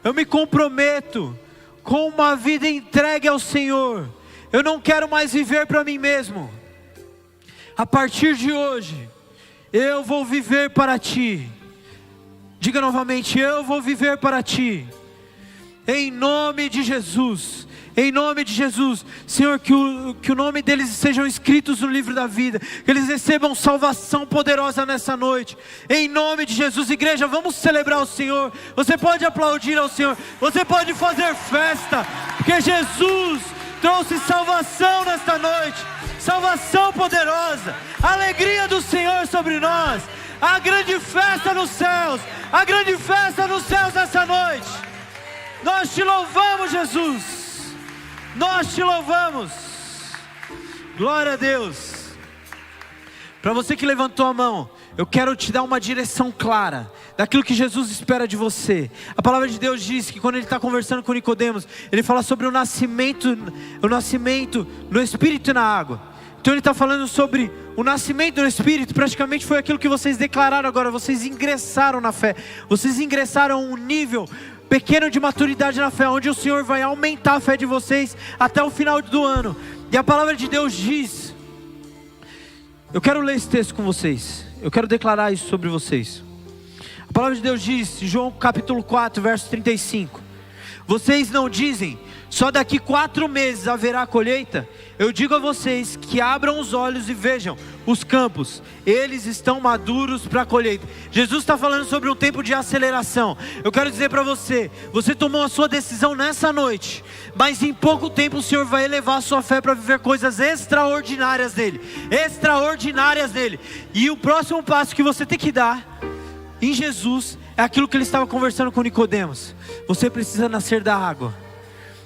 Eu me comprometo com uma vida entregue ao Senhor. Eu não quero mais viver para mim mesmo. A partir de hoje, eu vou viver para Ti. Diga novamente: eu vou viver para Ti. Em nome de Jesus. Em nome de Jesus. Senhor, que o nome deles sejam escritos no livro da vida, que eles recebam salvação poderosa nessa noite. Em nome de Jesus. Igreja, vamos celebrar o Senhor. Você pode aplaudir ao Senhor. Você pode fazer festa, porque Jesus trouxe salvação nesta noite, salvação poderosa, alegria do Senhor sobre nós, a grande festa nos céus, a grande festa nos céus nessa noite. Nós Te louvamos, Jesus, nós Te louvamos, glória a Deus. Para você que levantou a mão, eu quero te dar uma direção clara daquilo que Jesus espera de você. A palavra de Deus diz que quando Ele está conversando com Nicodemos, Ele fala sobre o nascimento no Espírito e na água. Então Ele está falando sobre o nascimento no Espírito. Praticamente foi aquilo que vocês declararam agora. Vocês ingressaram na fé, vocês ingressaram a um nível pequeno de maturidade na fé, onde o Senhor vai aumentar a fé de vocês até o final do ano. E a palavra de Deus diz, eu quero ler esse texto com vocês, eu quero declarar isso sobre vocês. A palavra de Deus diz, João capítulo 4, verso 35. Vocês não dizem, só daqui 4 meses haverá colheita? Eu digo a vocês que abram os olhos e vejam os campos, eles estão maduros para a colheita. Jesus está falando sobre um tempo de aceleração. Eu quero dizer para você, você tomou a sua decisão nessa noite, mas em pouco tempo o Senhor vai elevar a sua fé para viver coisas extraordinárias nele, e o próximo passo que você tem que dar em Jesus é aquilo que Ele estava conversando com Nicodemos. Você precisa nascer da água,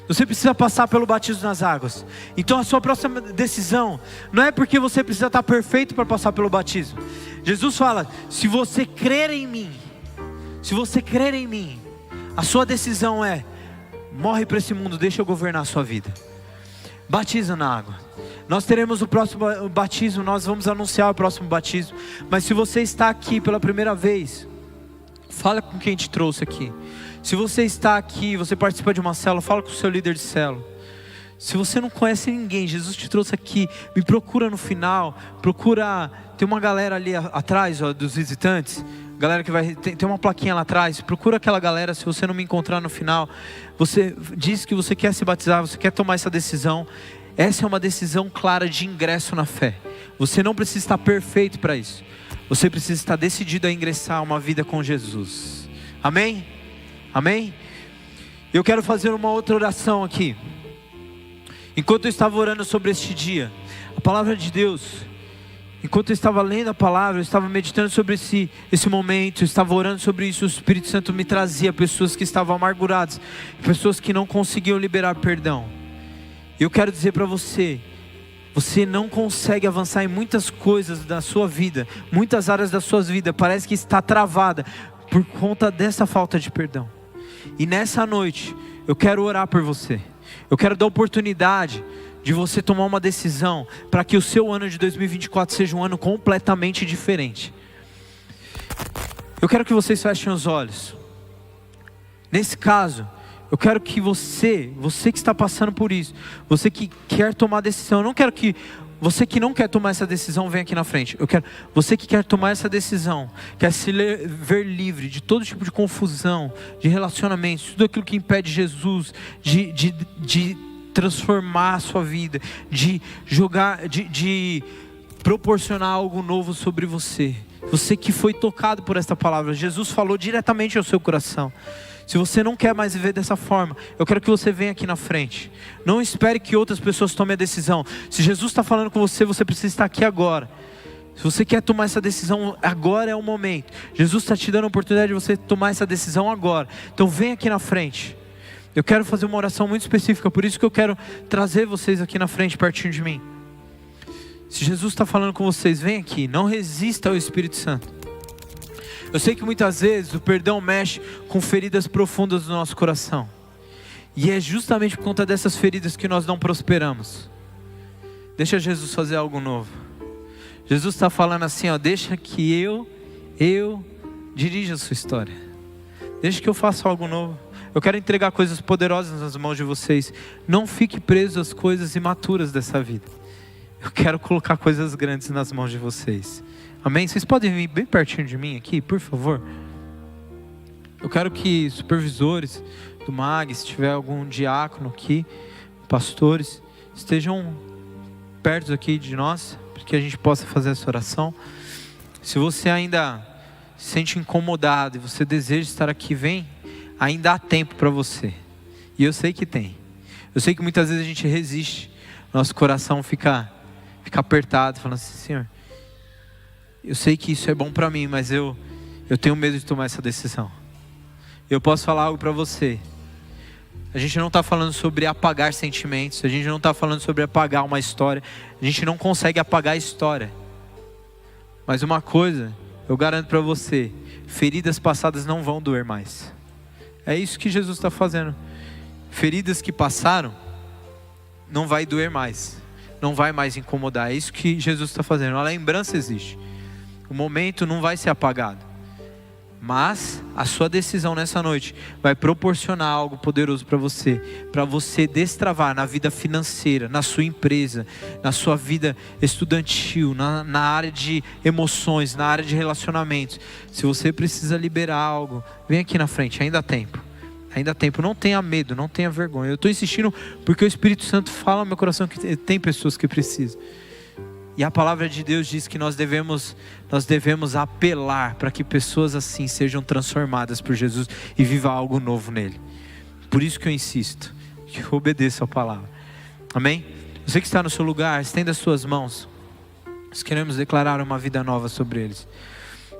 você precisa passar pelo batismo nas águas. Então a sua próxima decisão não é porque você precisa estar perfeito para passar pelo batismo. Jesus fala, se você crer em mim, a sua decisão é, morre para esse mundo, deixa eu governar a sua vida. Batiza na água. Nós teremos o próximo batismo, nós vamos anunciar o próximo batismo. Mas se você está aqui pela primeira vez, fala com quem te trouxe aqui. Se você está aqui, você participa de uma célula, fala com o seu líder de célula. Se você não conhece ninguém, Jesus te trouxe aqui, me procura no final, tem uma galera ali atrás, ó, dos visitantes, galera que tem uma plaquinha lá atrás, procura aquela galera. Se você não me encontrar no final, você diz que você quer se batizar, você quer tomar essa decisão. Essa é uma decisão clara de ingresso na fé. Você não precisa estar perfeito para isso. Você precisa estar decidido a ingressar uma vida com Jesus. Amém? Amém? Eu quero fazer uma outra oração aqui. Enquanto eu estava orando sobre este dia, a palavra de Deus, enquanto eu estava lendo a palavra, eu estava meditando sobre esse momento, eu estava orando sobre isso, o Espírito Santo me trazia pessoas que estavam amarguradas, pessoas que não conseguiam liberar perdão. E eu quero dizer para você, você não consegue avançar em muitas coisas da sua vida, muitas áreas da sua vida, parece que está travada por conta dessa falta de perdão. E nessa noite, eu quero orar por você. Eu quero dar oportunidade de você tomar uma decisão para que o seu ano de 2024 seja um ano completamente diferente. Eu quero que vocês fechem os olhos. Nesse caso, eu quero que você que está passando por isso, você que quer tomar decisão, eu não quero que você que não quer tomar essa decisão venha aqui na frente. Eu quero você que quer tomar essa decisão, quer se ver livre de todo tipo de confusão, de relacionamentos, tudo aquilo que impede Jesus de transformar a sua vida, de proporcionar algo novo sobre você. Você que foi tocado por esta palavra, Jesus falou diretamente ao seu coração. Se você não quer mais viver dessa forma, eu quero que você venha aqui na frente. Não espere que outras pessoas tomem a decisão. Se Jesus está falando com você, você precisa estar aqui agora. Se você quer tomar essa decisão, agora é o momento. Jesus está te dando a oportunidade de você tomar essa decisão agora. Então vem aqui na frente. Eu quero fazer uma oração muito específica, por isso que eu quero trazer vocês aqui na frente, pertinho de mim. Se Jesus está falando com vocês, vem aqui, não resista ao Espírito Santo. Eu sei que muitas vezes o perdão mexe com feridas profundas do nosso coração. E é justamente por conta dessas feridas que nós não prosperamos. Deixa Jesus fazer algo novo. Jesus está falando assim, ó, deixa que eu dirija a sua história. Deixa que eu faça algo novo. Eu quero entregar coisas poderosas nas mãos de vocês. Não fique preso às coisas imaturas dessa vida. Eu quero colocar coisas grandes nas mãos de vocês. Amém? Vocês podem vir bem pertinho de mim aqui, por favor? Eu quero que supervisores do MAG, se tiver algum diácono aqui, pastores, estejam perto aqui de nós, para que a gente possa fazer essa oração. Se você ainda se sente incomodado e você deseja estar aqui, vem. Ainda há tempo para você. E eu sei que tem. Eu sei que muitas vezes a gente resiste. Nosso coração fica apertado, falando assim, Senhor, eu sei que isso é bom para mim, mas eu tenho medo de tomar essa decisão. Eu posso falar algo para você. A gente não está falando sobre apagar sentimentos. A gente não está falando sobre apagar uma história. A gente não consegue apagar a história. Mas uma coisa, eu garanto para você, feridas passadas não vão doer mais. É isso que Jesus está fazendo. Feridas que passaram, não vai doer mais. Não vai mais incomodar. É isso que Jesus está fazendo. A lembrança existe. O momento não vai ser apagado. Mas a sua decisão nessa noite vai proporcionar algo poderoso para você destravar na vida financeira, na sua empresa, na sua vida estudantil, na área de emoções, na área de relacionamentos. Se você precisa liberar algo, vem aqui na frente, ainda há tempo. Ainda há tempo, não tenha medo, não tenha vergonha. Eu estou insistindo porque o Espírito Santo fala no meu coração que tem pessoas que precisam. E a palavra de Deus diz que nós devemos apelar para que pessoas assim sejam transformadas por Jesus e viva algo novo nele. Por isso que eu insisto, que eu obedeça a palavra. Amém? Você que está no seu lugar, estenda as suas mãos. Nós queremos declarar uma vida nova sobre eles.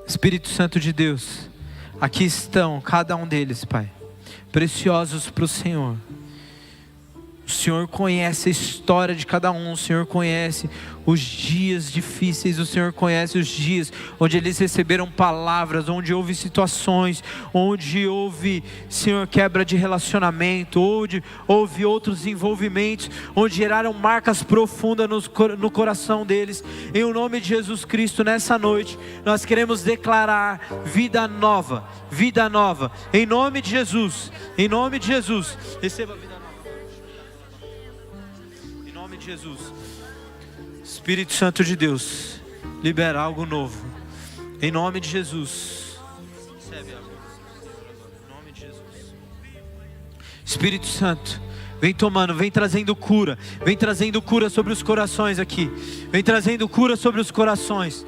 Espírito Santo de Deus, aqui estão cada um deles, Pai, preciosos para o Senhor. O Senhor conhece a história de cada um. O Senhor conhece os dias difíceis. O Senhor conhece os dias onde eles receberam palavras, onde houve situações, onde houve, Senhor, quebra de relacionamento, onde houve outros envolvimentos, onde geraram marcas profundas no coração deles. Em o nome de Jesus Cristo, nessa noite nós queremos declarar vida nova, vida nova. Em nome de Jesus, em nome de Jesus, receba a vida nova. Jesus, Espírito Santo de Deus, libera algo novo, em nome de Jesus. Recebe algo, em nome de Jesus. Espírito Santo, Vem tomando, vem trazendo cura. Vem trazendo cura sobre os corações aqui. Vem trazendo cura sobre os corações.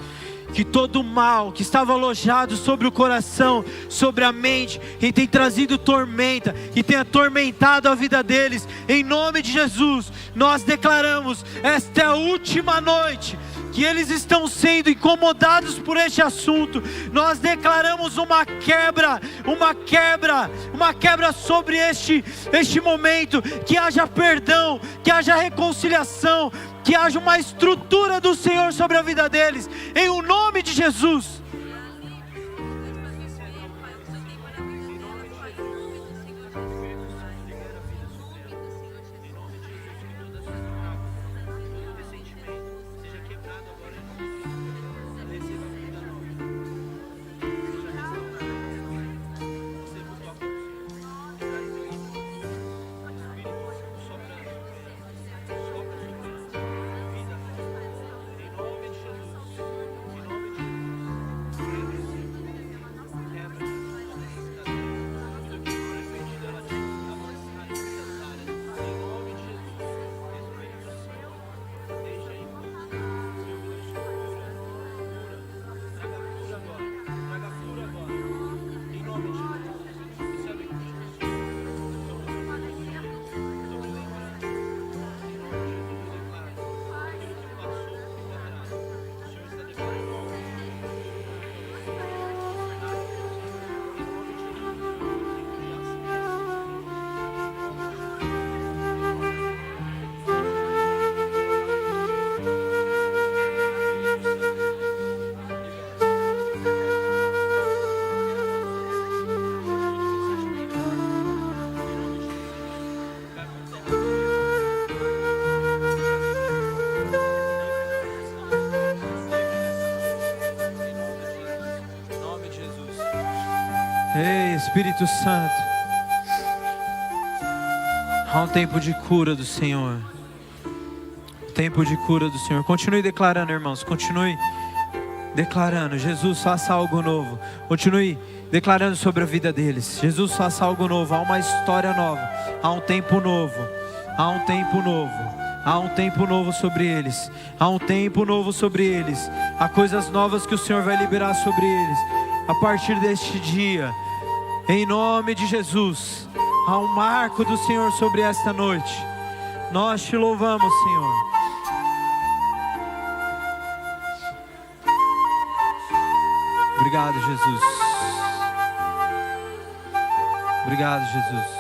Que todo mal que estava alojado sobre o coração, sobre a mente, que tem trazido tormenta, que tem atormentado a vida deles, em nome de Jesus, nós declaramos: esta é a última noite que eles estão sendo incomodados por este assunto. Nós declaramos uma quebra sobre este momento. Que haja perdão, que haja reconciliação, que haja uma estrutura do Senhor sobre a vida deles, em o nome de Jesus. Ei, Espírito Santo, há um tempo de cura do Senhor. Tempo de cura do Senhor. Continue declarando, irmãos. Continue declarando. Jesus, faça algo novo. Continue declarando sobre a vida deles. Jesus, faça algo novo. Há uma história nova. Há um tempo novo. Há um tempo novo. Há um tempo novo sobre eles. Há um tempo novo sobre eles. Há coisas novas que o Senhor vai liberar sobre eles a partir deste dia. Em nome de Jesus, há um marco do Senhor sobre esta noite. Nós te louvamos, Senhor. Obrigado, Jesus. Obrigado, Jesus.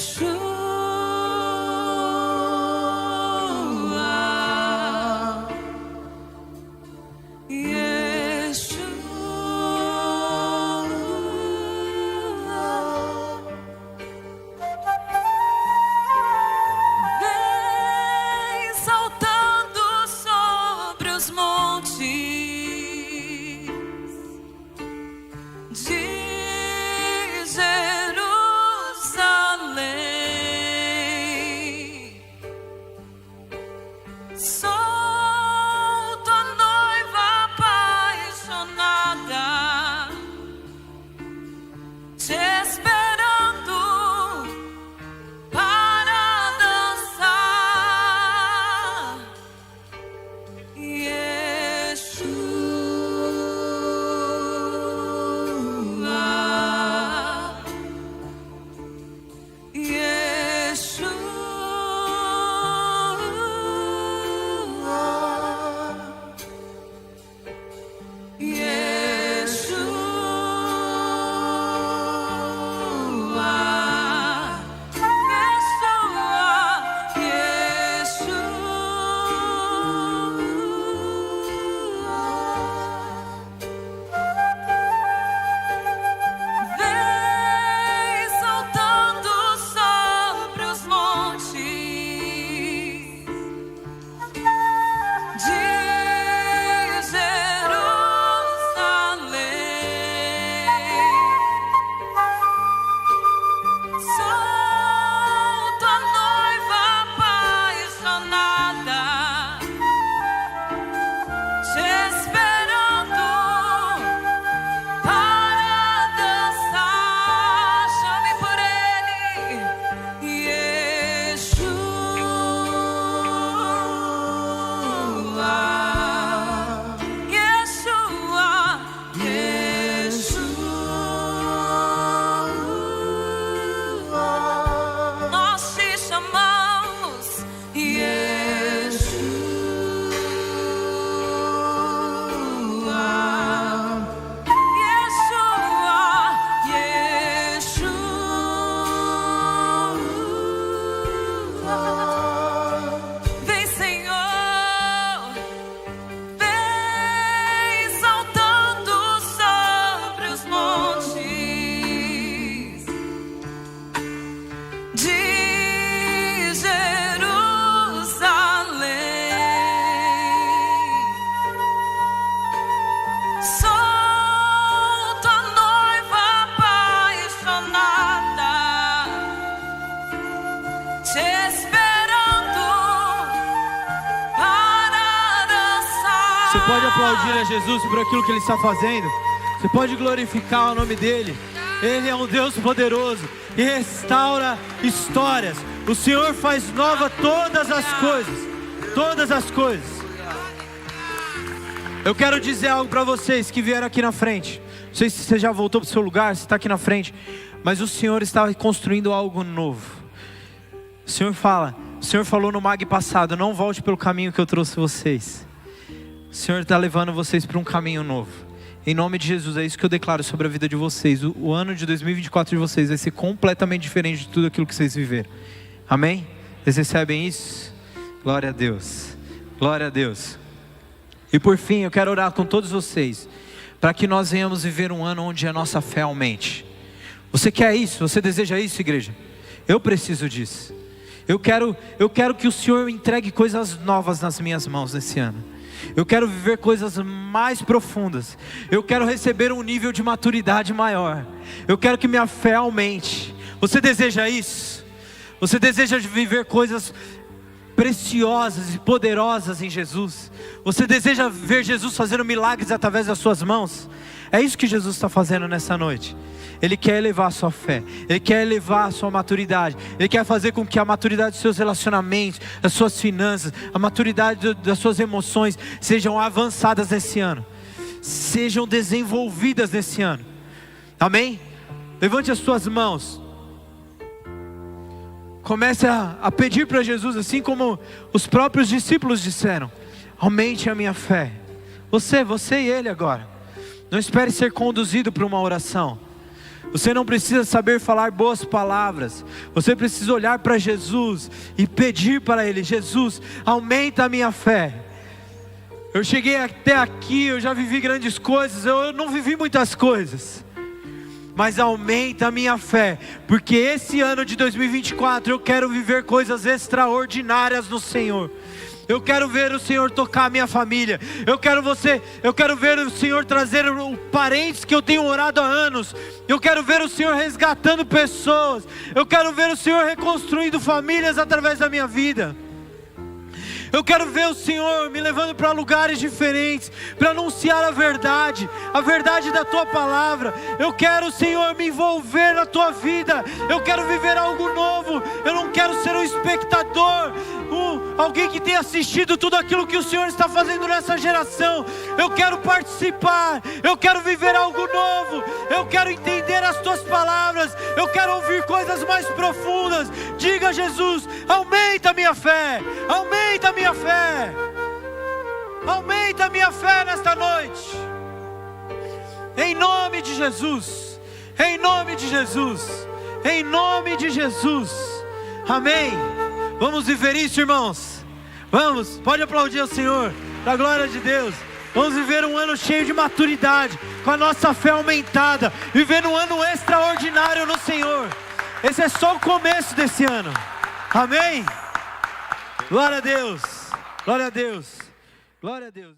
Yeshua. te esperando para dançar. Você pode aplaudir a Jesus por aquilo que Ele está fazendo. Você pode glorificar o nome dEle. Ele é um Deus poderoso e restaura histórias. O Senhor faz nova todas as coisas. Todas as coisas. Eu quero dizer algo para vocês que vieram aqui na frente. Não sei se você já voltou para o seu lugar, se está aqui na frente. Mas o Senhor está construindo algo novo. O Senhor falou no MAG passado: não volte pelo caminho que eu trouxe vocês. O Senhor está levando vocês para um caminho novo. Em nome de Jesus, é isso que eu declaro sobre a vida de vocês. O ano de 2024 de vocês vai ser completamente diferente de tudo aquilo que vocês viveram. Amém? Vocês recebem isso? Glória a Deus. Glória a Deus. E por fim, eu quero orar com todos vocês, para que nós venhamos viver um ano onde a nossa fé aumente. Você quer isso? Você deseja isso, igreja? Eu preciso disso. Eu quero que o Senhor entregue coisas novas nas minhas mãos nesse ano. Eu quero viver coisas mais profundas. Eu quero receber um nível de maturidade maior. Eu quero que minha fé aumente. Você deseja isso? Você deseja viver coisas preciosas e poderosas em Jesus? Você deseja ver Jesus fazendo milagres através das suas mãos? É isso que Jesus está fazendo nessa noite. Ele quer elevar a sua fé, Ele quer elevar a sua maturidade, Ele quer fazer com que a maturidade dos seus relacionamentos, das suas finanças, a maturidade das suas emoções sejam avançadas nesse ano, sejam desenvolvidas nesse ano. Amém? Levante as suas mãos. Comece a pedir para Jesus, assim como os próprios discípulos disseram: aumente a minha fé. Você e ele agora. Não espere ser conduzido para uma oração. Você não precisa saber falar boas palavras. Você precisa olhar para Jesus e pedir para Ele: Jesus, aumenta a minha fé. Eu cheguei até aqui, eu já vivi grandes coisas, eu não vivi muitas coisas, mas aumenta a minha fé, porque esse ano de 2024 eu quero viver coisas extraordinárias no Senhor. Eu quero ver o Senhor tocar a minha família. Eu quero ver o Senhor trazer parentes que eu tenho orado há anos. Eu quero ver o Senhor resgatando pessoas. Eu quero ver o Senhor reconstruindo famílias através da minha vida. Eu quero ver o Senhor me levando para lugares diferentes, para anunciar a verdade da Tua palavra. Eu quero, Senhor, me envolver na Tua vida. Eu quero viver algo novo. Eu não quero ser um espectador, alguém que tenha assistido tudo aquilo que o Senhor está fazendo nessa geração. Eu quero participar. Eu quero viver algo novo. Eu quero entender as Tuas palavras. Eu quero ouvir coisas mais profundas. Diga: Jesus, aumenta a minha fé. Aumenta a minha fé. Aumenta a minha fé nesta noite. Em nome de Jesus. Em nome de Jesus. Em nome de Jesus. Amém. Vamos viver isso, irmãos. Vamos, pode aplaudir ao Senhor, para a glória de Deus. Vamos viver um ano cheio de maturidade, com a nossa fé aumentada, viver um ano extraordinário no Senhor. Esse é só o começo desse ano. Amém? Glória a Deus. Glória a Deus. Glória a Deus.